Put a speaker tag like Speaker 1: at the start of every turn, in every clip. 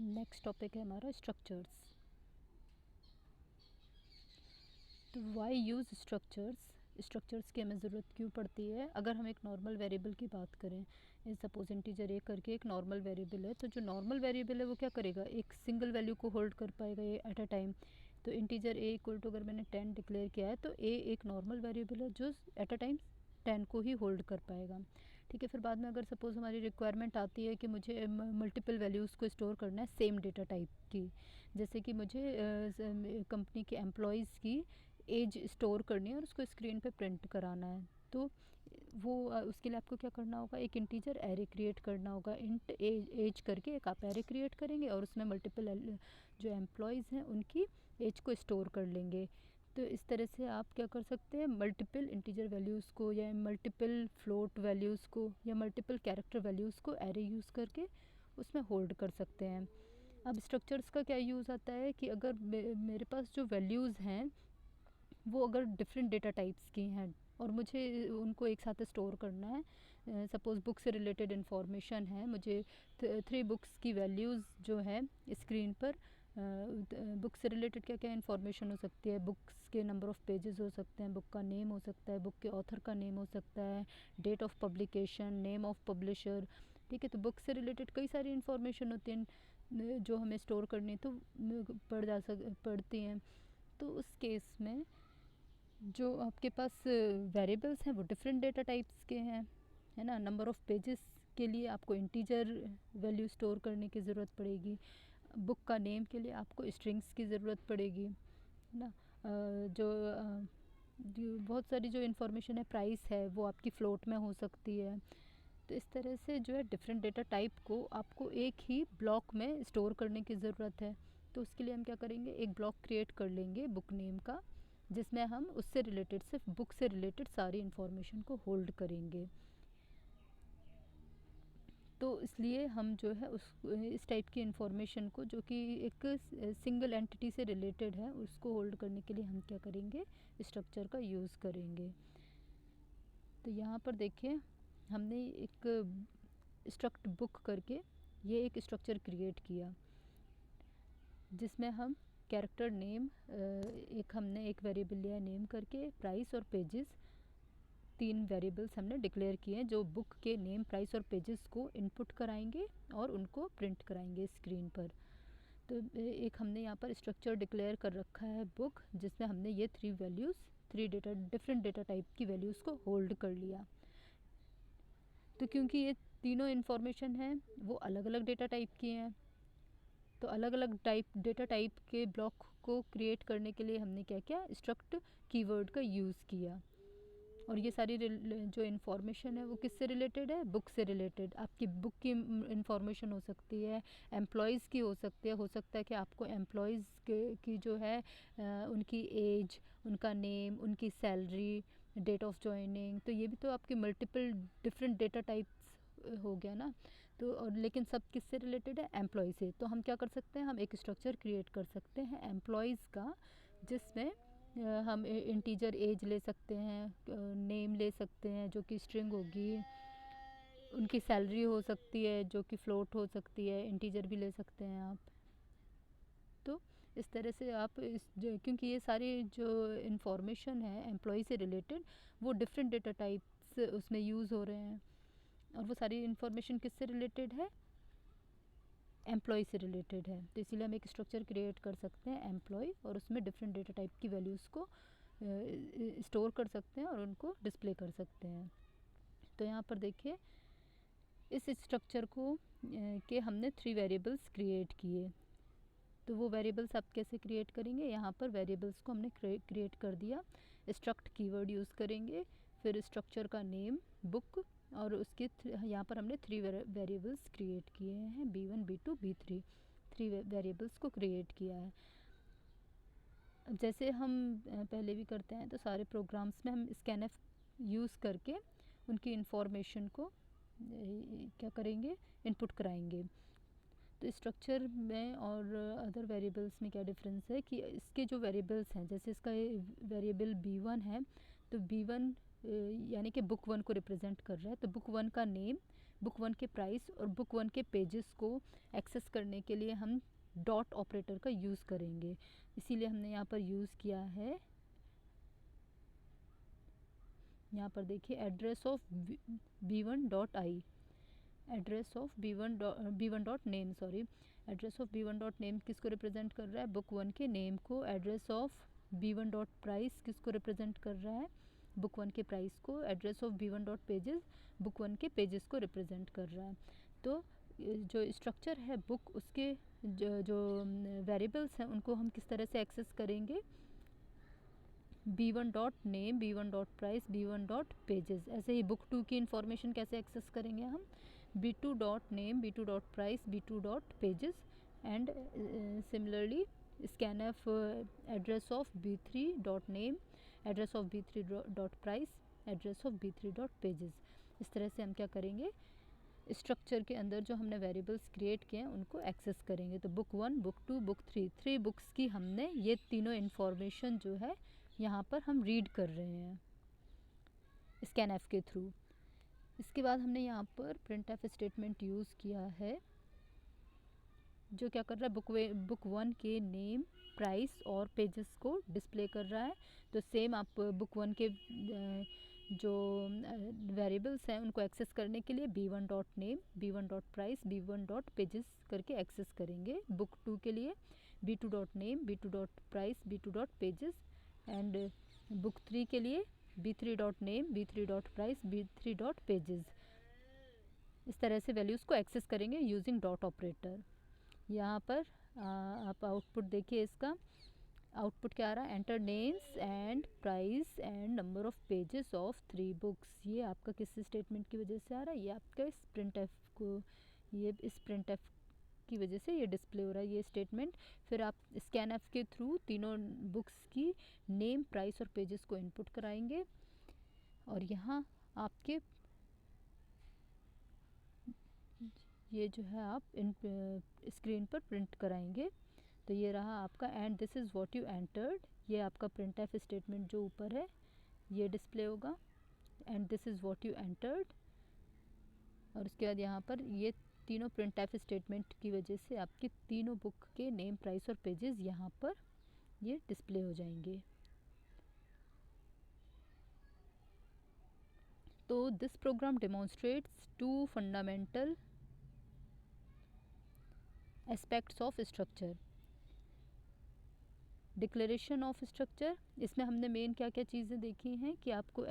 Speaker 1: Next topic है हमारा structures. तो वाई यूज़ स्ट्रक्चर्स की हमें ज़रूरत क्यों पड़ती है? अगर हम एक नॉर्मल वेरिएबल की बात करें, सपोज इंटीजर ए करके एक नॉर्मल वेरिएबल है, तो जो नॉर्मल वेरिएबल है वो क्या करेगा, एक सिंगल वैल्यू को होल्ड कर पाएगा ये एट अ टाइम। तो इंटीजर ए इक्वल टू अगर मैंने 10 डिक्लेयर किया है तो ए एक नॉर्मल वेरिएबल है जो एट अ टाइम 10 को ही होल्ड कर पाएगा। ठीक है, फिर बाद में अगर सपोज़ हमारी रिक्वायरमेंट आती है कि मुझे मल्टीपल वैल्यूज़ को स्टोर करना है सेम डेटा टाइप की, जैसे कि मुझे कंपनी के एम्प्लॉयज़ की एज स्टोर करनी है और उसको स्क्रीन पे प्रिंट कराना है, तो वो उसके लिए आपको क्या करना होगा, एक इंटीजर एरे क्रिएट करना होगा। इंट एज करके एक आप एरे क्रिएट करेंगे और उसमें मल्टीपल जो एम्प्लॉयज़ हैं उनकी एज को स्टोर कर लेंगे। तो इस तरह से आप क्या कर सकते हैं, मल्टीपल इंटीजर वैल्यूज़ को या मल्टीपल फ्लोट वैल्यूज़ को या मल्टीपल कैरेक्टर वैल्यूज़ को एरे यूज़ करके उसमें होल्ड कर सकते हैं। अब स्ट्रक्चर्स का क्या यूज़ आता है कि अगर मेरे पास जो वैल्यूज़ हैं वो अगर डिफरेंट डेटा टाइप्स की हैं और मुझे उनको एक साथ स्टोर करना है, सपोज़ बुक से रिलेटेड इन्फॉर्मेशन है, मुझे 3 बुक्स की वैल्यूज़ जो है स्क्रीन पर, बुक से रिलेटेड क्या क्या इन्फॉर्मेशन हो सकती है, बुक्स के नंबर ऑफ़ पेजेस हो सकते हैं, बुक का नेम हो सकता है, बुक के ऑथर का नेम हो सकता है, date of publication, name of publisher. ठीक है, तो बुक से रिलेटेड कई सारी इन्फॉर्मेशन होती हैं जो हमें स्टोर करनी तो पड़ती हैं। तो उस केस में जो आपके पास वेरिएबल्स हैं वो डिफरेंट डेटा टाइप्स के हैं, है ना। नंबर ऑफ़ पेजेस के लिए आपको इंटीजर वैल्यू स्टोर करने की ज़रूरत पड़ेगी, बुक का नेम के लिए आपको स्ट्रिंग्स की ज़रूरत पड़ेगी, है ना। जो बहुत सारी जो इन्फॉर्मेशन है, प्राइस है, वो आपकी फ़्लोट में हो सकती है। तो इस तरह से जो है डिफरेंट डेटा टाइप को आपको एक ही ब्लॉक में स्टोर करने की ज़रूरत है। तो उसके लिए हम क्या करेंगे, एक ब्लॉक क्रिएट कर लेंगे बुक नेम का, जिसमें हम उससे रिलेटेड, सिर्फ बुक से रिलेटेड सारी इन्फॉर्मेशन को होल्ड करेंगे। तो इसलिए हम जो है इस टाइप की इन्फॉर्मेशन को, जो कि एक सिंगल एंटिटी से रिलेटेड है, उसको होल्ड करने के लिए हम क्या करेंगे, स्ट्रक्चर का यूज़ करेंगे। तो यहाँ पर देखिए हमने एक स्ट्रक्ट बुक करके ये एक स्ट्रक्चर क्रिएट किया, जिसमें हम कैरेक्टर नेम, हमने एक वेरिएबल लिया नेम करके, प्राइस और पेजेस, 3 वेरिएबल्स हमने डिक्लेयर किए हैं जो बुक के नेम, प्राइस और पेजेस को इनपुट कराएंगे और उनको प्रिंट कराएंगे स्क्रीन पर। तो एक हमने यहाँ पर स्ट्रक्चर डिक्लेयर कर रखा है बुक, जिसमें हमने ये 3 वैल्यूज़, 3 डिफरेंट डेटा टाइप की वैल्यूज़ को होल्ड कर लिया। तो क्योंकि ये तीनों इन्फॉर्मेशन हैं वो अलग अलग डेटा टाइप की हैं, तो अलग अलग डेटा टाइप के ब्लॉक को क्रिएट करने के लिए हमने क्या किया, स्ट्रक्ट कीवर्ड का यूज़ किया। और ये सारी जो इन्फॉर्मेशन है वो किससे रिलेटेड है, बुक से रिलेटेड। आपकी बुक की इन्फॉर्मेशन हो सकती है, एम्प्लॉयज़ की हो सकता है कि आपको एम्प्लॉयज़ की जो है उनकी एज, उनका नेम, उनकी सैलरी, डेट ऑफ जॉइनिंग, तो ये भी तो आपके मल्टीपल डिफरेंट डेटा टाइप्स हो गया ना। तो और लेकिन सब किससे रिलेटेड है, एम्प्लॉय से। तो हम क्या कर सकते हैं, हम एक स्ट्रक्चर क्रिएट कर सकते हैं एम्प्लॉयज़ का, जिसमें हम इंटीजर एज ले सकते हैं, नेम ले सकते हैं जो कि स्ट्रिंग होगी, उनकी सैलरी हो सकती है जो कि फ्लोट हो सकती है, इंटीजर भी ले सकते हैं आप। तो इस तरह से आप क्योंकि ये सारी जो इन्फॉर्मेशन है एम्प्लॉय से रिलेटेड, वो डिफरेंट डेटा टाइप्स उसमें यूज़ हो रहे हैं, और वो सारी इन्फॉर्मेशन किससे रिलेटेड है, एम्प्लॉय से रिलेटेड है। तो इसीलिए हम एक स्ट्रक्चर क्रिएट कर सकते हैं एम्प्लॉय, और उसमें डिफरेंट डेटा टाइप की वैल्यूज़ को स्टोर कर सकते हैं और उनको डिस्प्ले कर सकते हैं। तो यहाँ पर देखिए इस स्ट्रक्चर को के हमने 3 वेरिएबल्स क्रिएट किए। तो वो वेरिएबल्स आप कैसे क्रिएट करेंगे, यहाँ पर वेरिएबल्स को हमने क्रिएट कर दिया, स्ट्रक्ट कीवर्ड यूज़ करेंगे, फिर स्ट्रक्चर का नेम बुक, और उसके यहाँ पर हमने 3 वेरिएबल्स क्रिएट किए हैं, B1 B2 B3, 3 वेरिएबल्स को क्रिएट किया है। जैसे हम पहले भी करते हैं, तो सारे प्रोग्राम्स में हम स्कैनफ यूज़ करके उनकी इन्फॉर्मेशन को क्या करेंगे, इनपुट कराएंगे। तो स्ट्रक्चर में और अदर वेरिएबल्स में क्या डिफरेंस है कि इसके जो वेरिएबल्स हैं, जैसे इसका वेरिएबल B1 है, तो B1 यानी कि बुक 1 को रिप्रेजेंट कर रहा है, तो बुक 1 का नेम, बुक 1 के प्राइस और बुक 1 के पेजेस को एक्सेस करने के लिए हम डॉट ऑपरेटर का यूज़ करेंगे। इसीलिए हमने यहाँ पर यूज़ किया है, यहाँ पर देखिए address of b1 dot I, address of b1 dot name, sorry, address of b1 dot name किसको रिप्रेजेंट कर रहा है, बुक 1 के नेम को। Address of b1 dot price किसको रिप्रेजेंट कर रहा है, बुक 1 के प्राइस को। Address of b1 dot pages book 1 के पेजेस को रिप्रेजेंट कर रहा है। तो जो स्ट्रक्चर है बुक, उसके जो वेरिएबल्स हैं उनको हम किस तरह से एक्सेस करेंगे, b1 dot name, b1 dot price, b1 dot pages. ऐसे ही बुक 2 की इंफॉर्मेशन कैसे एक्सेस करेंगे हम, b2 dot name, b2 dot price, b2 dot pages. And similarly scanf address of b3 dot name, address of b3 dot price, address of b3 dot pages. इस तरह से हम क्या करेंगे, स्ट्रक्चर के अंदर जो हमने वेरिएबल्स क्रिएट किए हैं उनको एक्सेस करेंगे। तो बुक 1, बुक 2, बुक 3, 3 बुक्स की हमने ये तीनों इन्फॉर्मेशन जो है यहाँ पर हम रीड कर रहे हैं scanf के थ्रू। इसके बाद हमने यहाँ पर printf स्टेटमेंट यूज़ किया है जो क्या कर रहा है, बुक 1 के नेम, प्राइस और पेजेस को डिस्प्ले कर रहा है। तो सेम आप बुक 1 के जो वेरिएबल्स हैं उनको एक्सेस करने के लिए b1 dot name, b1 dot price, b1 dot pages करके एक्सेस करेंगे। बुक 2 के लिए b2 dot name, b2 dot price, b2 dot pages. And book 3 के लिए b3 dot name, b3 dot price, b3 dot pages. इस तरह से values को एक्सेस करेंगे यूजिंग डॉट ऑपरेटर। यहाँ पर आप आउटपुट देखिए, इसका आउटपुट क्या आ रहा है, enter names and price and number of pages of 3 books. ये आपका किस स्टेटमेंट की वजह से आ रहा है, ये आपका इस प्रिंटफ को, ये इस प्रिंटफ की वजह से ये डिस्प्ले हो रहा है ये स्टेटमेंट। फिर आप scanf के थ्रू तीनों बुक्स की नेम, प्राइस और पेजेस को इनपुट कराएंगे और यहाँ आपके ये जो है आप स्क्रीन पर प्रिंट कराएंगे। तो ये रहा आपका, and this is what you entered. ये आपका printf स्टेटमेंट जो ऊपर है ये डिस्प्ले होगा, and this is what you entered. और उसके बाद यहाँ पर ये तीनों printf स्टेटमेंट की वजह से आपकी तीनों बुक के नेम, प्राइस और पेजेस यहाँ पर ये डिस्प्ले हो जाएंगे। तो this program demonstrates 2 fundamental aspects of structure. Declaration of structure, इसमें हमने मेन क्या क्या चीज़ें देखी हैं कि आपको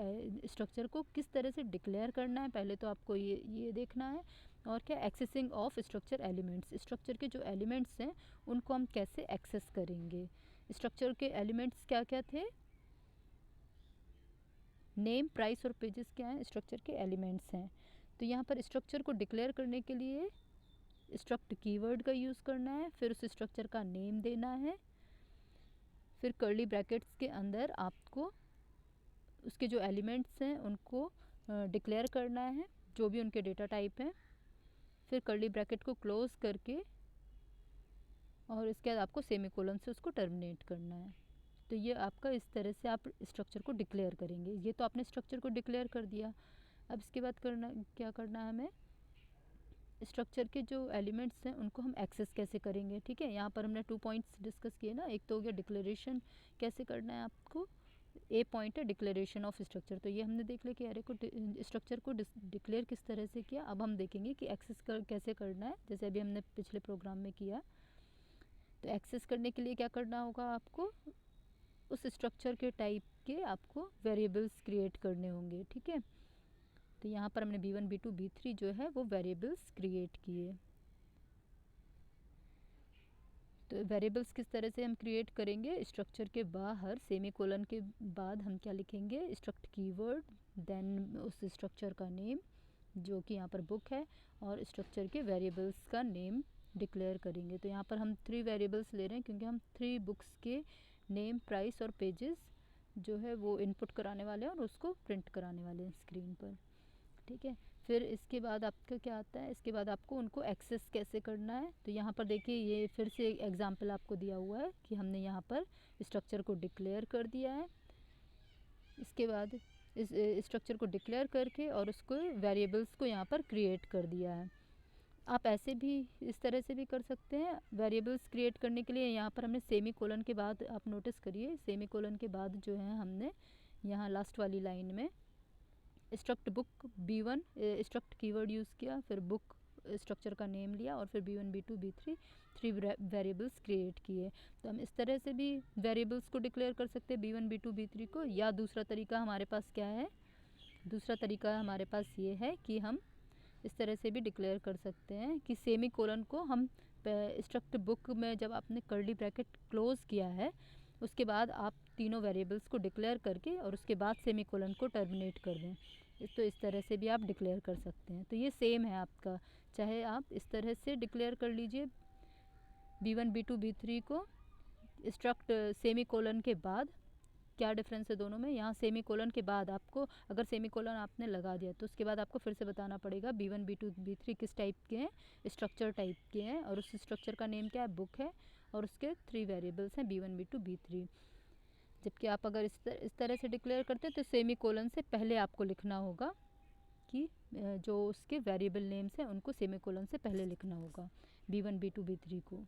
Speaker 1: स्ट्रक्चर को किस तरह से डिक्लेयर करना है, पहले तो आपको ये देखना है। और क्या, accessing of structure elements, structure के जो एलिमेंट्स हैं उनको हम कैसे एक्सेस करेंगे। स्ट्रक्चर के एलिमेंट्स क्या क्या थे, नेम, प्राइस और पेजेस क्या हैं, स्ट्रक्चर के एलिमेंट्स हैं। तो यहाँ पर स्ट्रक्चर को डिक्लेयर करने के लिए स्ट्रक्ट कीवर्ड का यूज़ करना है, फिर उस स्ट्रक्चर का नेम देना है, फिर कर्ली ब्रैकेट्स के अंदर आपको उसके जो एलिमेंट्स हैं उनको डिक्लेयर करना है, जो भी उनके डेटा टाइप हैं। फिर कर्ली ब्रैकेट को क्लोज करके और इसके बाद आपको सेमीकोलन से उसको टर्मिनेट करना है। तो ये आपका इस तरह से आप स्ट्रक्चर को डिक्लेयर करेंगे। ये तो आपने स्ट्रक्चर को डिक्लेयर कर दिया। अब इसके बाद क्या करना है हमें, स्ट्रक्चर के जो एलिमेंट्स हैं उनको हम एक्सेस कैसे करेंगे। ठीक है, यहाँ पर हमने 2 पॉइंट्स डिस्कस किए ना, एक तो हो गया डिक्लेरेशन कैसे करना है आपको, ए पॉइंट है डिक्लेरेशन ऑफ स्ट्रक्चर। तो ये हमने देख लिया कि अरे को स्ट्रक्चर को डिक्लेयर किस तरह से किया। अब हम देखेंगे कि एक्सेस कैसे करना है, जैसे अभी हमने पिछले प्रोग्राम में किया। तो एक्सेस करने के लिए क्या करना होगा, आपको उस स्ट्रक्चर के टाइप के आपको वेरिएबल्स क्रिएट करने होंगे। ठीक है, तो यहाँ पर हमने b1, b2, b3 जो है वो वेरिएबल्स क्रिएट किए। तो वेरिएबल्स किस तरह से हम क्रिएट करेंगे, स्ट्रक्चर के बाहर सेमीकोलन के बाद हम क्या लिखेंगे, स्ट्रक्ट कीवर्ड, देन उस स्ट्रक्चर का नेम जो कि यहाँ पर बुक है, और स्ट्रक्चर के वेरिएबल्स का नेम डिक्लेयर करेंगे। तो यहाँ पर हम 3 वेरिएबल्स ले रहे हैं क्योंकि हम 3 बुक्स के नेम, प्राइस और पेजेस जो है वो इनपुट कराने वाले हैं और उसको प्रिंट कराने वाले हैं स्क्रीन पर। ठीक है, फिर इसके बाद आपका क्या आता है, इसके बाद आपको उनको एक्सेस कैसे करना है। तो यहाँ पर देखिए ये फिर से एग्जांपल आपको दिया हुआ है कि हमने यहाँ पर स्ट्रक्चर को डिक्लेयर कर दिया है। इसके बाद इस स्ट्रक्चर को डिक्लेयर करके और उसको वेरिएबल्स को यहाँ पर क्रिएट कर दिया है। आप ऐसे भी इस तरह से भी कर सकते हैं। वेरिएबल्स क्रिएट करने के लिए यहाँ पर हमने सेमी कोलन के बाद, आप नोटिस करिए सेमी कोलन के बाद जो है हमने यहाँ लास्ट वाली लाइन में struct book B1 struct keyword use किया, फिर बुक स्ट्रक्चर का नेम लिया और फिर B1 B2 B3 three variables create किए। तो हम इस तरह से भी वेरिएबल्स को डिक्लेयर कर सकते हैं B1 B2 B3 को। या दूसरा तरीका हमारे पास क्या है, दूसरा तरीका हमारे पास ये है कि हम इस तरह से भी डिक्लेयर कर सकते हैं कि सेमी कोलन को हम स्ट्रक्ट बुक में जब आपने कर्ली ब्रैकेट क्लोज किया है उसके बाद आप तीनों वेरिएबल्स को डिक्लेयर करके और उसके बाद सेमी कोलन को टर्मिनेट कर दें। तो इस तरह से भी आप डिक्लेयर कर सकते हैं। तो ये सेम है आपका, चाहे आप इस तरह से डिक्लेयर कर लीजिए B1 B2 B3 को स्ट्रक्ट सेमी कोलन के बाद। क्या डिफरेंस है दोनों में, यहाँ सेमी कोलन के बाद आपको, अगर सेमी कोलन आपने लगा दिया तो उसके बाद आपको फिर से बताना पड़ेगा B1 B2 B3 किस टाइप के हैं, स्ट्रक्चर टाइप के हैं, और उस स्ट्रक्चर का नेम क्या है, बुक है, और उसके 3 वेरिएबल्स हैं B1 B2 B3। जबकि आप अगर इस तरह से डिक्लेयर करते हैं तो सेमी कोलन से पहले आपको लिखना होगा कि जो उसके वेरिएबल नेम्स हैं उनको सेमी कोलन से पहले लिखना होगा B1 B2 B3 को।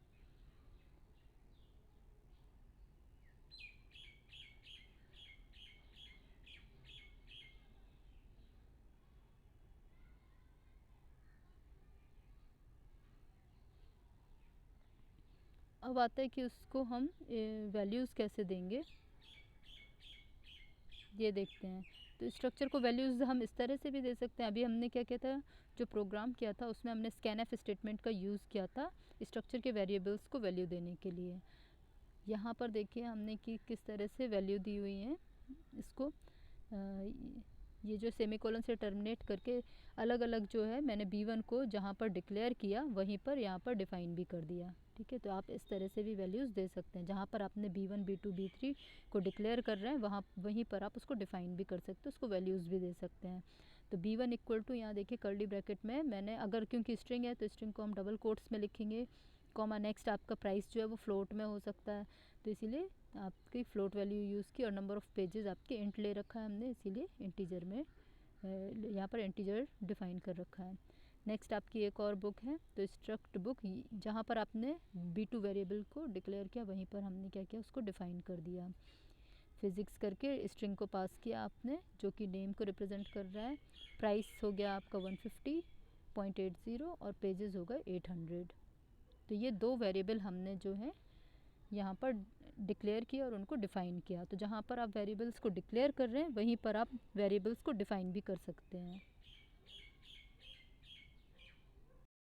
Speaker 1: अब आता है कि उसको हम वैल्यूज़ कैसे देंगे, ये देखते हैं। तो स्ट्रक्चर को वैल्यूज़ हम इस तरह से भी दे सकते हैं। अभी हमने क्या किया था, जो प्रोग्राम किया था उसमें हमने स्कैनफ स्टेटमेंट का यूज़ किया था स्ट्रक्चर के वेरिएबल्स को वैल्यू देने के लिए। यहाँ पर देखिए हमने कि किस तरह से वैल्यू दी हुई है इसको। ये जो सेमीकोलन से टर्मिनेट करके अलग अलग जो है मैंने B1 को जहाँ पर डिक्लेयर किया वहीं पर यहाँ पर डिफ़ाइन भी कर दिया। ठीक है, तो आप इस तरह से भी वैल्यूज़ दे सकते हैं। जहाँ पर आपने B1 B2 B3 को डिक्लेयर कर रहे हैं वहीं पर आप उसको डिफ़ाइन भी कर सकते हैं, उसको वैल्यूज़ भी दे सकते हैं। तो B1 इक्वल टू, यहाँ देखिए कर्ली ब्रैकेट में मैंने, अगर क्योंकि स्ट्रिंग है तो स्ट्रिंग को हम डबल कोट्स में लिखेंगे, कॉमा नेक्स्ट आपका प्राइस जो है वो फ्लोट में हो सकता है तो इसीलिए आपकी फ्लोट वैल्यू यूज़ की, और नंबर ऑफ़ पेजेस आपके इंट ले रखा है हमने इसीलिए इंटीजर में यहाँ पर इंटीजर डिफ़ाइन कर रखा है। नेक्स्ट आपकी एक और बुक है, तो स्ट्रक्ट बुक, जहाँ पर आपने B2 वेरिएबल को डिक्लेयर किया वहीं पर हमने क्या किया, उसको डिफ़ाइन कर दिया। फिज़िक्स करके स्ट्रिंग को पास किया आपने जो कि नेम को रिप्रेजेंट कर रहा है। प्राइस हो गया आपका 150.80 और पेजेस हो गए 800। तो ये दो वेरिएबल हमने जो है यहाँ पर डिक्लेयर किया और उनको डिफ़ाइन किया। तो जहाँ पर आप वेरिएबल्स को डिक्लेयर कर रहे हैं वहीं पर आप वेरिएबल्स को डिफ़ाइन भी कर सकते हैं।